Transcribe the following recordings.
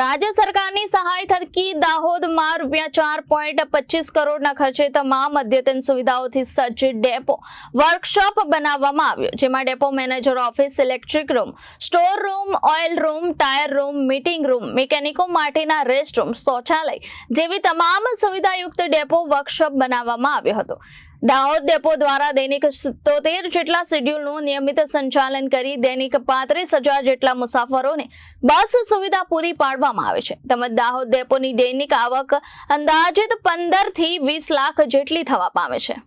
રાજ્ય સરકારની સહાય થકી દાહોદમાં ₹4.25 કરોડના ખર્ચે તમામ અદ્યતન સુવિધાઓથી સજ્જ ડેપો વર્કશોપ બનાવવામાં આવ્યો, જેમાં depot manager office, electric room, store room, oil room, tyre room, meeting room, મિકેનિકો માટેના રેસ્ટ રૂમ, શૌચાલય જેવી તમામ સુવિધાયુક્ત ડેપો વર્કશોપ બનાવવામાં આવ્યો હતો। દાહોદ ડેપો દ્વારા દૈનિક 77 જેટલા શેડ્યુલનું નિયમિત સંચાલન કરી દૈનિક 35,000 જેટલા મુસાફરોને બસ સુવિધા પૂરી પાડવામાં આવે છે, તેમજ દાહોદ ડેપોની દૈનિક આવક અંદાજિત 15 થી 20 લાખ જેટલી થવા પામે છે।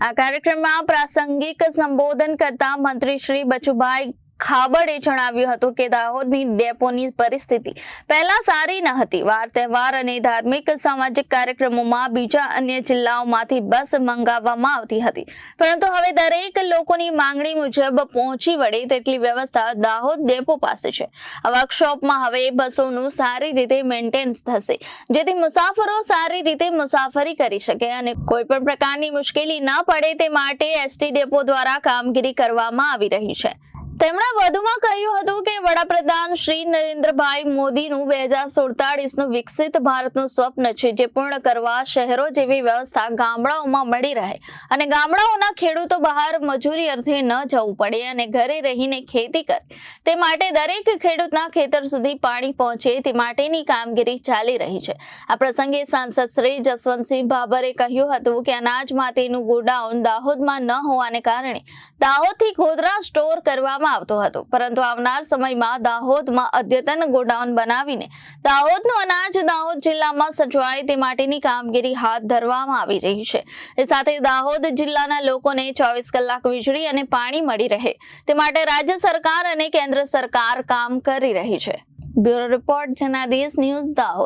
આ કાર્યક્રમમાં પ્રાસંગિક સંબોધન કરતા મંત્રી શ્રી બચુભાઈ ખાબડે જણાવ્યું હતું કે દાહોદની ડેપોની પરિસ્થિતિ પહેલા સારી ન હતી। વાર તહેવાર અને ધાર્મિક સામાજિક કાર્યક્રમોમાં બીજા અન્ય જિલ્લાઓમાંથી બસ મંગાવવામાં આવતી હતી, પરંતુ હવે દરેક લોકોની માંગણી મુજબ પહોંચી વળે તેટલી વ્યવસ્થા દાહોદ ડેપો પાસે છે। આ વર્કશોપમાં હવે બસોનું સારી રીતે મેન્ટેનન્સ થશે, જેથી મુસાફરો સારી રીતે મુસાફરી કરી શકે અને કોઈ પણ પ્રકારની મુશ્કેલી ન પડે તે માટે એસટી ડેપો દ્વારા કામગીરી કરવામાં આવી રહી છે। તેમણે વધુમાં કહ્યું હતું કે વડાપ્રધાન શ્રી નરેન્દ્રભાઈ મોદીનું 2047નું વિકસિત ભારતનું સ્વપ્ન છે, જે પૂર્ણ કરવા શહેરો જેવી વ્યવસ્થા ગામડાઓમાં મળી રહે અને ગામડાઓના ખેડૂતો બહાર મજૂરી અર્થે ન જવું પડે અને ઘરે રહીને ખેતી કરે, તે માટે દરેક ખેડૂતના ખેતર સુધી પાણી પહોંચે તે માટેની કામગીરી ચાલી રહી છે। આ પ્રસંગે સાંસદ શ્રી જસવંતસિંહ ભાભરે કહ્યું હતું કે અનાજ માટેનું ગોડાઉન દાહોદમાં ન હોવાને કારણે દાહોદથી ગોધરા સ્ટોર કરવામાં આવતો હતો, પરંતુ આવનાર સમયમાં દાહોદમાં અદ્યતન ગોડાઉન બનાવીને દાહોદનું અનાજ દાહોદ જિલ્લામાં સચવાય તે માટેની કામગીરી હાથ ધરવામાં આવી રહી છે। એ સાથે દાહોદ જિલ્લાના લોકોને 24 કલાક વીજળી અને પાણી મળી રહે તે માટે રાજ્ય સરકાર અને કેન્દ્ર સરકાર કામ કરી રહી છે। Bureau report Janadesh news Dahod.